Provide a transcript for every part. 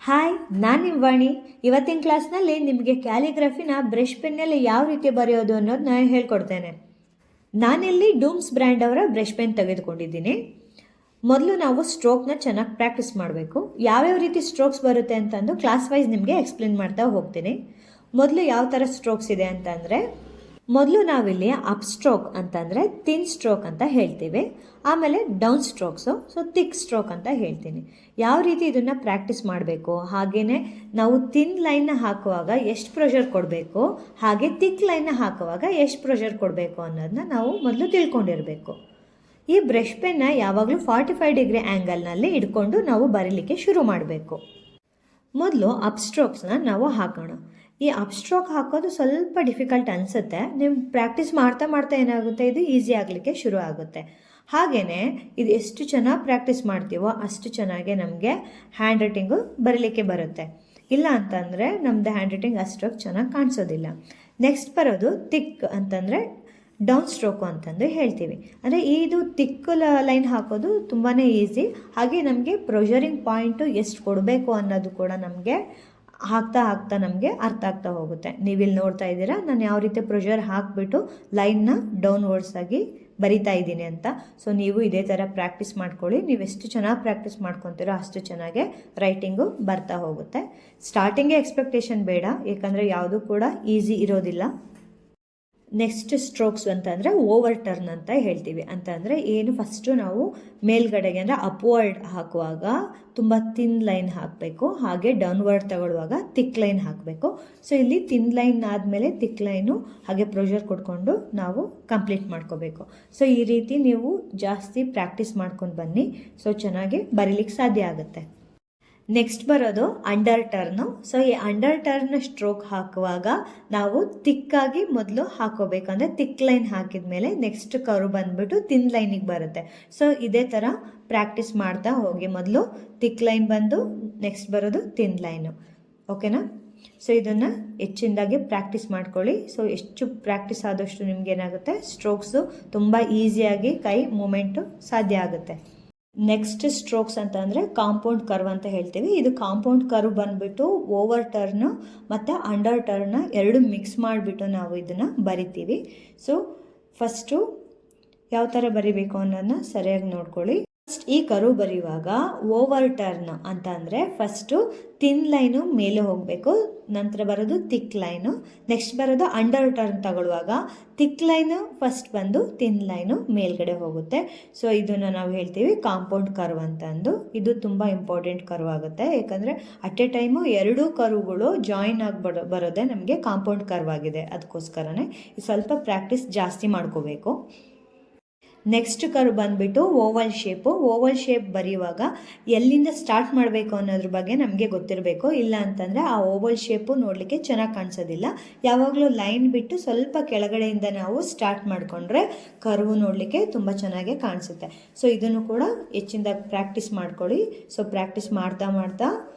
Hi, ನಾನು ನಿಮ್ಮ ವಾಣಿ. ಇವತ್ತಿನ ಕ್ಲಾಸ್ನಲ್ಲಿ ನಿಮಗೆ ಕ್ಯಾಲಿಗ್ರಫಿನ ಬ್ರಷ್ ಪೆನ್ನಲ್ಲಿ ಯಾವ ರೀತಿ ಬರೆಯೋದು ಅನ್ನೋದನ್ನ ಹೇಳ್ಕೊಡ್ತೇನೆ. ನಾನಿಲ್ಲಿ ಡೂಮ್ಸ್ ಬ್ರ್ಯಾಂಡ್ ಅವರ ಬ್ರಷ್ ಪೆನ್ ತೆಗೆದುಕೊಂಡಿದ್ದೀನಿ. ಮೊದಲು ನಾವು ಸ್ಟ್ರೋಕ್ನ ಚೆನ್ನಾಗಿ ಪ್ರಾಕ್ಟೀಸ್ ಮಾಡಬೇಕು. ಯಾವ್ಯಾವ ರೀತಿ ಸ್ಟ್ರೋಕ್ಸ್ ಬರುತ್ತೆ ಅಂತಂದು ಕ್ಲಾಸ್ ವೈಸ್ ನಿಮಗೆ ಎಕ್ಸ್ಪ್ಲೇನ್ ಮಾಡ್ತಾ ಹೋಗ್ತೀನಿ. ಮೊದಲು ಯಾವ ಥರ ಸ್ಟ್ರೋಕ್ಸ್ ಇದೆ ಅಂತಂದರೆ, ಮೊದಲು ನಾವಿಲ್ಲಿ ಅಪ್ ಸ್ಟ್ರೋಕ್ ಅಂತಂದರೆ ಥಿನ್ ಸ್ಟ್ರೋಕ್ ಅಂತ ಹೇಳ್ತೀವಿ. ಆಮೇಲೆ ಡೌನ್ ಸ್ಟ್ರೋಕ್ಸು, ಥಿಕ್ ಸ್ಟ್ರೋಕ್ ಅಂತ ಹೇಳ್ತೀನಿ. ಯಾವ ರೀತಿ ಇದನ್ನು ಪ್ರಾಕ್ಟೀಸ್ ಮಾಡಬೇಕು, ಹಾಗೆಯೇ ನಾವು ಥಿನ್ ಲೈನ್ನ ಹಾಕುವಾಗ ಎಷ್ಟು ಪ್ರೆಷರ್ ಕೊಡಬೇಕು, ಹಾಗೆ ಥಿಕ್ ಲೈನ್ನ ಹಾಕುವಾಗ ಎಷ್ಟು ಪ್ರೆಷರ್ ಕೊಡಬೇಕು ಅನ್ನೋದನ್ನ ನಾವು ಮೊದಲು ತಿಳ್ಕೊಂಡಿರಬೇಕು. ಈ ಬ್ರಷ್ ಪೆನ್ನ ಯಾವಾಗಲೂ 45 ಡಿಗ್ರಿ ಆ್ಯಂಗಲ್ನಲ್ಲಿ ಇಟ್ಕೊಂಡು ನಾವು ಬರೀಲಿಕ್ಕೆ ಶುರು ಮಾಡಬೇಕು. ಮೊದಲು ಅಪ್ ಸ್ಟ್ರೋಕ್ಸ್ನ ನಾವು ಹಾಕೋಣ. ಈ ಅಪ್ ಸ್ಟ್ರೋಕ್ ಹಾಕೋದು ಸ್ವಲ್ಪ ಡಿಫಿಕಲ್ಟ್ ಅನಿಸುತ್ತೆ. ನೀವು ಪ್ರಾಕ್ಟೀಸ್ ಮಾಡ್ತಾ ಮಾಡ್ತಾ ಏನಾಗುತ್ತೆ, ಇದು ಈಸಿ ಆಗಲಿಕ್ಕೆ ಶುರು ಆಗುತ್ತೆ. ಹಾಗೆಯೇ ಇದು ಎಷ್ಟು ಚೆನ್ನಾಗಿ ಪ್ರಾಕ್ಟೀಸ್ ಮಾಡ್ತೀವೋ ಅಷ್ಟು ಚೆನ್ನಾಗಿ ನಮಗೆ ಹ್ಯಾಂಡ್ ರೈಟಿಂಗು ಬರೀಲಿಕ್ಕೆ ಬರುತ್ತೆ. ಇಲ್ಲ ಅಂತಂದರೆ ನಮ್ಮದು ಹ್ಯಾಂಡ್ ರೈಟಿಂಗ್ ಅಷ್ಟೊಂದು ಚೆನ್ನಾಗಿ ಕಾಣಿಸೋದಿಲ್ಲ. ನೆಕ್ಸ್ಟ್ ಬರೋದು ಥಿಕ್ ಅಂತಂದರೆ ಡೌನ್ ಸ್ಟ್ರೋಕು ಅಂತಂದು ಹೇಳ್ತೀವಿ. ಅಂದರೆ ಇದು ಥಿಕ್ ಲೈನ್ ಹಾಕೋದು ತುಂಬಾ ಈಸಿ. ಹಾಗೆ ನಮಗೆ ಪ್ರೆಷರಿಂಗ್ ಪಾಯಿಂಟು ಎಷ್ಟು ಕೊಡಬೇಕು ಅನ್ನೋದು ಕೂಡ ನಮಗೆ ಹಾಕ್ತಾ ನಮಗೆ ಅರ್ಥ ಆಗ್ತಾ ಹೋಗುತ್ತೆ. ನೀವಿಲ್ಲಿ ನೋಡ್ತಾ ಇದ್ದೀರಾ, ನಾನು ಯಾವ ರೀತಿ ಪ್ರೆಷರ್ ಹಾಕಿಬಿಟ್ಟು ಲೈನ್ನ ಡೌನ್ವರ್ಡ್ಸ್ ಆಗಿ ಬರಿತಾ ಇದ್ದೀನಿ ಅಂತ. ನೀವು ಇದೇ ಥರ ಪ್ರಾಕ್ಟೀಸ್ ಮಾಡ್ಕೊಳ್ಳಿ. ನೀವು ಎಷ್ಟು ಚೆನ್ನಾಗಿ ಪ್ರಾಕ್ಟೀಸ್ ಮಾಡ್ಕೊತೀರೋ ಅಷ್ಟು ಚೆನ್ನಾಗೆ ರೈಟಿಂಗು ಬರ್ತಾ ಹೋಗುತ್ತೆ. ಸ್ಟಾರ್ಟಿಂಗೇ ಎಕ್ಸ್ಪೆಕ್ಟೇಷನ್ ಬೇಡ, ಏಕೆಂದರೆ ಯಾವುದೂ ಕೂಡ ಈಸಿ ಇರೋದಿಲ್ಲ. ನೆಕ್ಸ್ಟ್ ಸ್ಟ್ರೋಕ್ಸ್ ಅಂತಂದರೆ ಓವರ್ ಟರ್ನ್ ಅಂತ ಹೇಳ್ತೀವಿ. ಅಂತಂದರೆ ಏನು, ಫಸ್ಟು ನಾವು ಮೇಲ್ಗಡೆಗೆ ಅಂದರೆ ಅಪ್ವರ್ಡ್ ಹಾಕುವಾಗ ತುಂಬ ಥಿನ್ ಲೈನ್ ಹಾಕಬೇಕು, ಹಾಗೆ ಡೌನ್ವರ್ಡ್ ತಗೊಳ್ಳುವಾಗ ಥಿಕ್ ಲೈನ್ ಹಾಕಬೇಕು. ಇಲ್ಲಿ ಥಿನ್ ಲೈನ್ ಆದಮೇಲೆ ಥಿಕ್ ಲೈನು ಹಾಗೆ ಪ್ರೆಷರ್ ಕೊಡ್ಕೊಂಡು ನಾವು ಕಂಪ್ಲೀಟ್ ಮಾಡ್ಕೋಬೇಕು. ಈ ರೀತಿ ನೀವು ಜಾಸ್ತಿ ಪ್ರಾಕ್ಟೀಸ್ ಮಾಡ್ಕೊಂಡು ಬನ್ನಿ. ಚೆನ್ನಾಗಿ ಬರೀಲಿಕ್ಕೆ ಸಾಧ್ಯ ಆಗುತ್ತೆ. ನೆಕ್ಸ್ಟ್ ಬರೋದು ಅಂಡರ್ ಟರ್ನು. ಈ ಅಂಡರ್ ಟರ್ನ್ ಸ್ಟ್ರೋಕ್ ಹಾಕುವಾಗ ನಾವು ತಿಕ್ಕಾಗಿ ಮೊದಲು ಹಾಕೋಬೇಕು. ಅಂದರೆ ತಿಕ್ ಲೈನ್ ಹಾಕಿದ ಮೇಲೆ ನೆಕ್ಸ್ಟ್ ಕರು ಬಂದುಬಿಟ್ಟು ಥಿನ್ ಲೈನಿಗೆ ಬರುತ್ತೆ. ಇದೇ ಥರ ಪ್ರಾಕ್ಟೀಸ್ ಮಾಡ್ತಾ ಹೋಗಿ. ಮೊದಲು ತಿಕ್ ಲೈನ್ ಬಂದು ನೆಕ್ಸ್ಟ್ ಬರೋದು ಥಿನ್ ಲೈನು. ಓಕೆನಾ? ಇದನ್ನು ಹೆಚ್ಚಿನದಾಗಿ ಪ್ರಾಕ್ಟೀಸ್ ಮಾಡ್ಕೊಳ್ಳಿ. ಎಷ್ಟು ಪ್ರಾಕ್ಟೀಸ್ ಆದಷ್ಟು ನಿಮ್ಗೇನಾಗುತ್ತೆ, ಸ್ಟ್ರೋಕ್ಸು ತುಂಬ ಈಸಿಯಾಗಿ ಕೈ ಮೂಮೆಂಟು ಸಾಧ್ಯ ಆಗುತ್ತೆ. ನೆಕ್ಸ್ಟ್ ಸ್ಟ್ರೋಕ್ಸ್ ಅಂತ ಅಂದರೆ ಕಾಂಪೌಂಡ್ ಕರ್ವ್ ಅಂತ ಹೇಳ್ತೀವಿ. ಇದು ಕಾಂಪೌಂಡ್ ಕರ್ವ್ ಬಂದುಬಿಟ್ಟು ಓವರ್ ಟರ್ನು ಮತ್ತು ಅಂಡರ್ ಟರ್ನ ಎರಡು ಮಿಕ್ಸ್ ಮಾಡಿಬಿಟ್ಟು ನಾವು ಇದನ್ನು ಬರಿತೀವಿ. ಫಸ್ಟು ಯಾವ ಥರ ಬರಿಬೇಕು ಅನ್ನೋದನ್ನ ಸರಿಯಾಗಿ ನೋಡ್ಕೊಳ್ಳಿ. ಫಸ್ಟ್ ಈ ಕರು ಬರೆಯುವಾಗ ಓವರ್ ಟರ್ನ್ ಅಂತ ಅಂದರೆ ಫಸ್ಟು ಥಿನ್ ಲೈನು ಮೇಲೆ ಹೋಗಬೇಕು, ನಂತರ ಬರೋದು ಥಿಕ್ ಲೈನು, ನೆಕ್ಸ್ಟ್ ಬರೋದು ಅಂಡರ್ ಟರ್ನ್ ತಗೊಳ್ಳುವಾಗ ಥಿಕ್ ಲೈನು ಫಸ್ಟ್ ಬಂದು ಥಿನ್ ಲೈನು ಮೇಲ್ಗಡೆ ಹೋಗುತ್ತೆ. ಇದನ್ನು ನಾವು ಹೇಳ್ತೀವಿ ಕಾಂಪೌಂಡ್ ಕರ್ವ್ ಅಂತಂದು. ಇದು ತುಂಬ ಇಂಪಾರ್ಟೆಂಟ್ ಕರ್ವ್ ಆಗುತ್ತೆ, ಯಾಕಂದರೆ ಅಟ್ ಎ ಟೈಮು ಎರಡೂ ಕರುಗಳು ಜಾಯಿನ್ ಆಗಿ ಬರೋದೇ ನಮಗೆ ಕಾಂಪೌಂಡ್ ಕರ್ವ್ ಆಗಿದೆ. ಅದಕ್ಕೋಸ್ಕರನೇ ಸ್ವಲ್ಪ ಪ್ರಾಕ್ಟೀಸ್ ಜಾಸ್ತಿ ಮಾಡ್ಕೋಬೇಕು. ನೆಕ್ಸ್ಟ್ ಕರ್ವ್ ಬಂದುಬಿಟ್ಟು ಓವಲ್ ಶೇಪು. ಓವಲ್ ಶೇಪ್ ಬರೆಯುವಾಗ ಎಲ್ಲಿಂದ ಸ್ಟಾರ್ಟ್ ಮಾಡಬೇಕು ಅನ್ನೋದ್ರ ಬಗ್ಗೆ ನಮಗೆ ಗೊತ್ತಿರಬೇಕು. ಇಲ್ಲ ಅಂತಂದರೆ ಆ ಓವಲ್ ಶೇಪು ನೋಡಲಿಕ್ಕೆ ಚೆನ್ನಾಗಿ ಕಾಣಿಸೋದಿಲ್ಲ. ಯಾವಾಗಲೂ ಲೈನ್ ಬಿಟ್ಟು ಸ್ವಲ್ಪ ಕೆಳಗಡೆಯಿಂದ ನಾವು ಸ್ಟಾರ್ಟ್ ಮಾಡಿಕೊಂಡ್ರೆ ಕರ್ವು ನೋಡಲಿಕ್ಕೆ ತುಂಬ ಚೆನ್ನಾಗೇ ಕಾಣಿಸುತ್ತೆ. ಇದನ್ನು ಕೂಡ ಹೆಚ್ಚಿನದಾಗಿ ಪ್ರಾಕ್ಟೀಸ್ ಮಾಡ್ಕೊಳ್ಳಿ. ಪ್ರಾಕ್ಟೀಸ್ ಮಾಡ್ತಾ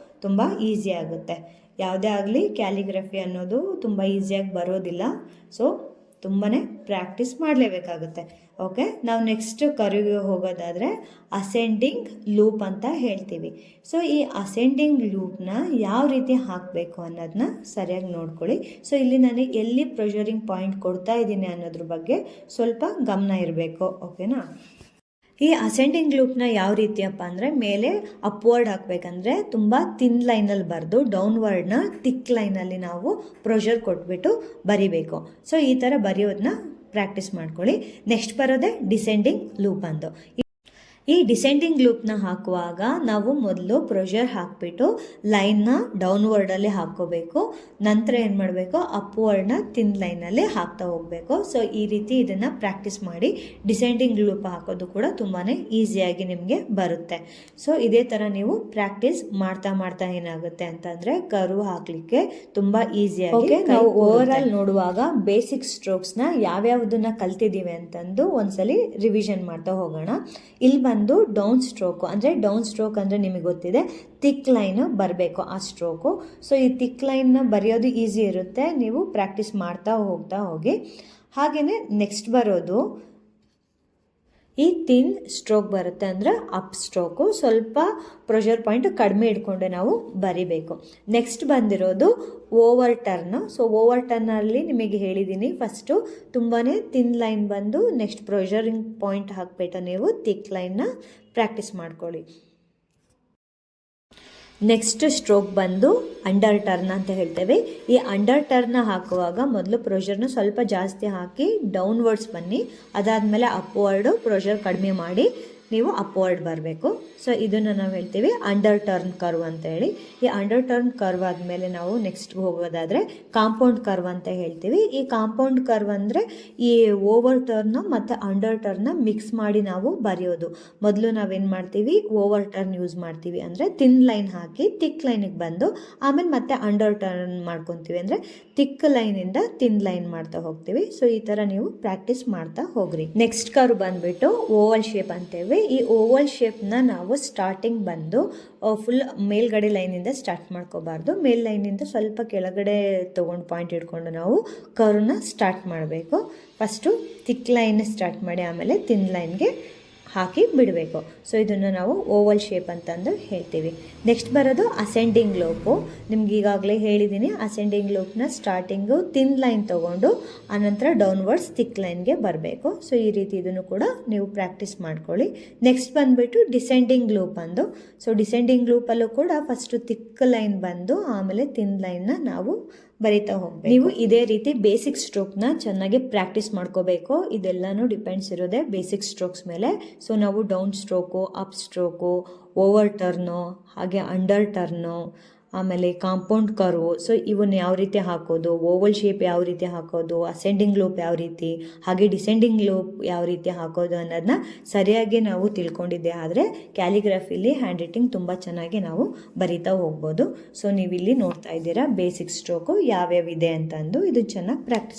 ತುಂಬ ಈಸಿ ಆಗುತ್ತೆ. ಯಾವುದೇ ಆಗಲಿ ಕ್ಯಾಲಿಗ್ರಫಿ ಅನ್ನೋದು ತುಂಬ ಈಸಿಯಾಗಿ ಬರೋದಿಲ್ಲ. ತುಂಬಾ ಪ್ರಾಕ್ಟೀಸ್ ಮಾಡಲೇಬೇಕಾಗುತ್ತೆ. ಓಕೆ, ನಾವು ನೆಕ್ಸ್ಟ್ ಕರುವಿಗೆ ಹೋಗೋದಾದರೆ ಅಸೆಂಡಿಂಗ್ ಲೂಪ್ ಅಂತ ಹೇಳ್ತೀವಿ. ಈ ಅಸೆಂಡಿಂಗ್ ಲೂಪ್ನ ಯಾವ ರೀತಿ ಹಾಕಬೇಕು ಅನ್ನೋದನ್ನ ಸರಿಯಾಗಿ ನೋಡ್ಕೊಳ್ಳಿ. ಇಲ್ಲಿ ನಾನು ಎಲ್ಲಿ ಪ್ರೆಷರಿಂಗ್ ಪಾಯಿಂಟ್ ಕೊಡ್ತಾ ಇದ್ದೀನಿ ಅನ್ನೋದ್ರ ಬಗ್ಗೆ ಸ್ವಲ್ಪ ಗಮನ ಇರಬೇಕು. ಓಕೆನಾ? ಈ ಅಸೆಂಡಿಂಗ್ ಲೂಪ್ನ ಯಾವ ರೀತಿಯಪ್ಪ ಅಂದರೆ ಮೇಲೆ ಅಪ್ವರ್ಡ್ ಹಾಕಬೇಕಂದ್ರೆ ತುಂಬ ಥಿನ್ ಲೈನಲ್ಲಿ ಬರೆದು ಡೌನ್ವರ್ಡ್ನ ಥಿಕ್ ಲೈನಲ್ಲಿ ನಾವು ಪ್ರೆಷರ್ ಕೊಟ್ಬಿಟ್ಟು ಬರಿಬೇಕು. ಈ ಥರ ಬರೆಯೋದನ್ನ ಪ್ರಾಕ್ಟೀಸ್ ಮಾಡ್ಕೊಳ್ಳಿ. ನೆಕ್ಸ್ಟ್ ಬರೋದೇ ಡಿಸೆಂಡಿಂಗ್ ಲೂಪ್ ಅಂದು. ಈ ಡಿಸೆಂಡಿಂಗ್ ಲೂಪ್ನ ಹಾಕುವಾಗ ನಾವು ಮೊದಲು ಪ್ರೆಷರ್ ಹಾಕಿಬಿಟ್ಟು ಲೈನ್ನ ಡೌನ್ವರ್ಡಲ್ಲಿ ಹಾಕ್ಕೋಬೇಕು. ನಂತರ ಏನು ಮಾಡಬೇಕು, ಅಪ್ವರ್ಡ್ನ ಥಿನ್ ಲೈನಲ್ಲಿ ಹಾಕ್ತಾ ಹೋಗಬೇಕು. ಈ ರೀತಿ ಇದನ್ನು ಪ್ರಾಕ್ಟೀಸ್ ಮಾಡಿ. ಡಿಸೆಂಡಿಂಗ್ ಲೂಪ್ ಹಾಕೋದು ಕೂಡ ತುಂಬಾ ಈಸಿಯಾಗಿ ನಿಮಗೆ ಬರುತ್ತೆ. ಇದೇ ಥರ ನೀವು ಪ್ರಾಕ್ಟೀಸ್ ಮಾಡ್ತಾ ಏನಾಗುತ್ತೆ ಅಂತಂದರೆ ಕರು ಹಾಕಲಿಕ್ಕೆ ತುಂಬ ಈಸಿಯಾಗಿ. ನಾವು ಓವರ್ ಆಲ್ ನೋಡುವಾಗ ಬೇಸಿಕ್ ಸ್ಟ್ರೋಕ್ಸ್ನ ಯಾವ್ಯಾವುದನ್ನು ಕಲ್ತಿದ್ದೀವಿ ಅಂತಂದು ಒಂದ್ಸಲಿ ರಿವಿಷನ್ ಮಾಡ್ತಾ ಹೋಗೋಣ. ಇಲ್ಲಿ ಬಂದು ಡೌನ್ ಸ್ಟ್ರೋಕು ಅಂದರೆ ಡೌನ್ ಸ್ಟ್ರೋಕ್ ಅಂದರೆ ನಿಮಗೆ ಗೊತ್ತಿದೆ, ಥಿಕ್ ಲೈನು ಬರಬೇಕು ಆ ಸ್ಟ್ರೋಕು. ಈ ಥಿಕ್ ಲೈನ್ನ ಬರೆಯೋದು ಈಸಿ ಇರುತ್ತೆ, ನೀವು ಪ್ರಾಕ್ಟೀಸ್ ಮಾಡ್ತಾ ಹೋಗಿ. ಹಾಗೆಯೇ ನೆಕ್ಸ್ಟ್ ಬರೋದು ಈ ತಿನ್ ಸ್ಟ್ರೋಕ್ ಬರುತ್ತೆ ಅಂದರೆ ಅಪ್ ಸ್ಟ್ರೋಕು, ಸ್ವಲ್ಪ ಪ್ರೆಷರ್ ಪಾಯಿಂಟ್ ಕಡಿಮೆ ಇಟ್ಕೊಂಡು ನಾವು ಬರಿಬೇಕು. ನೆಕ್ಸ್ಟ್ ಬಂದಿರೋದು ಓವರ್ ಟರ್ನ್. ಸೊ ಓವರ್ ಟರ್ನಲ್ಲಿ ನಿಮಗೆ ಹೇಳಿದ್ದೀನಿ, ಫಸ್ಟು ತುಂಬಾ ತಿನ್ ಲೈನ್ ಬಂದು ನೆಕ್ಸ್ಟ್ ಪ್ರೆಷರಿಂಗ್ ಪಾಯಿಂಟ್ ಹಾಕ್ಬಿಟ್ಟು ನೀವು ಥಿಕ್ ಲೈನ್ನ ಪ್ರಾಕ್ಟೀಸ್ ಮಾಡ್ಕೊಳ್ಳಿ. ನೆಕ್ಸ್ಟ್ ಸ್ಟ್ರೋಕ್ ಬಂದು ಅಂಡರ್ ಟರ್ನ್ ಅಂತ ಹೇಳ್ತೇವೆ. ಈ ಅಂಡರ್ ಟರ್ನ ಹಾಕುವಾಗ ಮೊದಲು ಪ್ರೆಷರ್ನ ಸ್ವಲ್ಪ ಜಾಸ್ತಿ ಹಾಕಿ ಡೌನ್ವರ್ಡ್ಸ್ ಬನ್ನಿ, ಅದಾದಮೇಲೆ ಅಪ್ವರ್ಡು ಪ್ರೆಷರ್ ಕಡಿಮೆ ಮಾಡಿ ನೀವು ಅಪ್ವರ್ಡ್ ಬರಬೇಕು. ಸೊ ಇದನ್ನು ನಾವು ಹೇಳ್ತೀವಿ ಅಂಡರ್ ಟರ್ನ್ ಕರ್ವ್ ಅಂತ ಹೇಳಿ. ಈ ಅಂಡರ್ ಟರ್ನ್ ಕರ್ವ್ ಆದಮೇಲೆ ನಾವು ನೆಕ್ಸ್ಟ್ ಹೋಗೋದಾದರೆ ಕಾಂಪೌಂಡ್ ಕರ್ವ್ ಅಂತ ಹೇಳ್ತೀವಿ. ಈ ಕಾಂಪೌಂಡ್ ಕರ್ವ್ ಅಂದರೆ ಈ ಓವರ್ ಟರ್ನ್ ಮತ್ತು ಅಂಡರ್ ಟರ್ನ ಮಿಕ್ಸ್ ಮಾಡಿ ನಾವು ಬರೆಯೋದು. ಮೊದಲು ನಾವೇನು ಮಾಡ್ತೀವಿ, ಓವರ್ ಟರ್ನ್ ಯೂಸ್ ಮಾಡ್ತೀವಿ, ಅಂದರೆ ತಿನ್ ಲೈನ್ ಹಾಕಿ ತಿಕ್ ಲೈನಿಗೆ ಬಂದು ಆಮೇಲೆ ಮತ್ತೆ ಅಂಡರ್ ಟರ್ನ್ ಮಾಡ್ಕೊತೀವಿ, ಅಂದರೆ ತಿಕ್ ಲೈನಿಂದ ತಿನ್ ಲೈನ್ ಮಾಡ್ತಾ ಹೋಗ್ತೀವಿ. ಸೊ ಈ ಥರ ನೀವು ಪ್ರಾಕ್ಟೀಸ್ ಮಾಡ್ತಾ ಹೋಗ್ರಿ. ನೆಕ್ಸ್ಟ್ ಕರ್ವ್ ಬಂದುಬಿಟ್ಟು ಓವಲ್ ಶೇಪ್ ಅಂತೇವೆ. ಈ ಓವಲ್ ಶೇಪ್ನ ನಾವು ಸ್ಟಾರ್ಟಿಂಗ್ ಬಂದು ಫುಲ್ ಮೇಲ್ಗಡೆ ಲೈನಿಂದ ಸ್ಟಾರ್ಟ್ ಮಾಡ್ಕೋಬಾರ್ದು, ಮೇಲ್ ಲೈನಿಂದ ಸ್ವಲ್ಪ ಕೆಳಗಡೆ ತೊಗೊಂಡು ಪಾಯಿಂಟ್ ಇಟ್ಕೊಂಡು ನಾವು ಕರ್ವ್ನ ಸ್ಟಾರ್ಟ್ ಮಾಡಬೇಕು. ಫಸ್ಟು ಥಿಕ್ ಲೈನ್ ಸ್ಟಾರ್ಟ್ ಮಾಡಿ ಆಮೇಲೆ ತಿನ್ ಲೈನ್ಗೆ ಹಾಕಿ ಬಿಡಬೇಕು. ಸೊ ಇದನ್ನು ನಾವು ಓವಲ್ ಶೇಪ್ ಅಂತಂದು ಹೇಳ್ತೀವಿ. ನೆಕ್ಸ್ಟ್ ಬರೋದು ಅಸೆಂಡಿಂಗ್ ಲೂಪು. ನಿಮ್ಗೆ ಈಗಾಗಲೇ ಹೇಳಿದ್ದೀನಿ, ಅಸೆಂಡಿಂಗ್ ಲೂಪ್ನ ಸ್ಟಾರ್ಟಿಂಗು ತಿನ್ ಲೈನ್ ತೊಗೊಂಡು ಆನಂತರ ಡೌನ್ವರ್ಡ್ಸ್ ಥಿಕ್ ಲೈನ್ಗೆ ಬರಬೇಕು. ಸೊ ಈ ರೀತಿ ಇದನ್ನು ಕೂಡ ನೀವು ಪ್ರಾಕ್ಟೀಸ್ ಮಾಡ್ಕೊಳ್ಳಿ. ನೆಕ್ಸ್ಟ್ ಬಂದುಬಿಟ್ಟು ಡಿಸೆಂಡಿಂಗ್ ಲೂಪ್ ಅಂದು. ಸೊ ಡಿಸೆಂಡಿಂಗ್ ಲೂಪಲ್ಲೂ ಕೂಡ ಫಸ್ಟು ಥಿಕ್ ಲೈನ್ ಬಂದು ಆಮೇಲೆ ತಿನ್ ಲೈನ್ನ ನಾವು ಬರಿತಾ ಹೋಗ್ಬೇಕು. ನೀವು ಇದೇ ರೀತಿ ಬೇಸಿಕ್ ಸ್ಟ್ರೋಕ್ನ ಚೆನ್ನಾಗಿ ಪ್ರಾಕ್ಟೀಸ್ ಮಾಡ್ಕೋಬೇಕು. ಇದೆಲ್ಲನೂ ಡಿಪೆಂಡ್ಸ್ ಇರೋದೇ ಬೇಸಿಕ್ ಸ್ಟ್ರೋಕ್ಸ್ ಮೇಲೆ. ಸೊ ನಾವು down stroke, up stroke, over turn, ಹಾಗೆ ಅಂಡರ್ ಟರ್ನು, ಆಮೇಲೆ ಕಾಂಪೌಂಡ್ ಕರ್ವು, ಸೊ ಇವನ್ನ ಯಾವ ರೀತಿ ಹಾಕೋದು, ಓವಲ್ ಶೇಪ್ ಯಾವ ರೀತಿ ಹಾಕೋದು, ಅಸೆಂಡಿಂಗ್ ಲೂಪ್ ಯಾವ ರೀತಿ, ಹಾಗೆ ಡಿಸೆಂಡಿಂಗ್ ಲೂಪ್ ಯಾವ ರೀತಿ ಹಾಕೋದು ಅನ್ನೋದನ್ನ ಸರಿಯಾಗಿ ನಾವು ತಿಳ್ಕೊಂಡಿದ್ದೆ ಆದರೆ ಕ್ಯಾಲಿಗ್ರಫಿಲಿ ಹ್ಯಾಂಡ್ ರೈಟಿಂಗ್ ತುಂಬ ಚೆನ್ನಾಗಿ ನಾವು ಬರಿತಾ ಹೋಗ್ಬೋದು. ಸೊ ನೀವಿಲ್ಲಿ ನೋಡ್ತಾ ಇದ್ದೀರಾ ಬೇಸಿಕ್ ಸ್ಟ್ರೋಕು ಯಾವ್ಯಾವ ಇದೆ ಅಂತಂದು, ಇದು ಚೆನ್ನಾಗಿ ಪ್ರಾಕ್ಟೀಸ್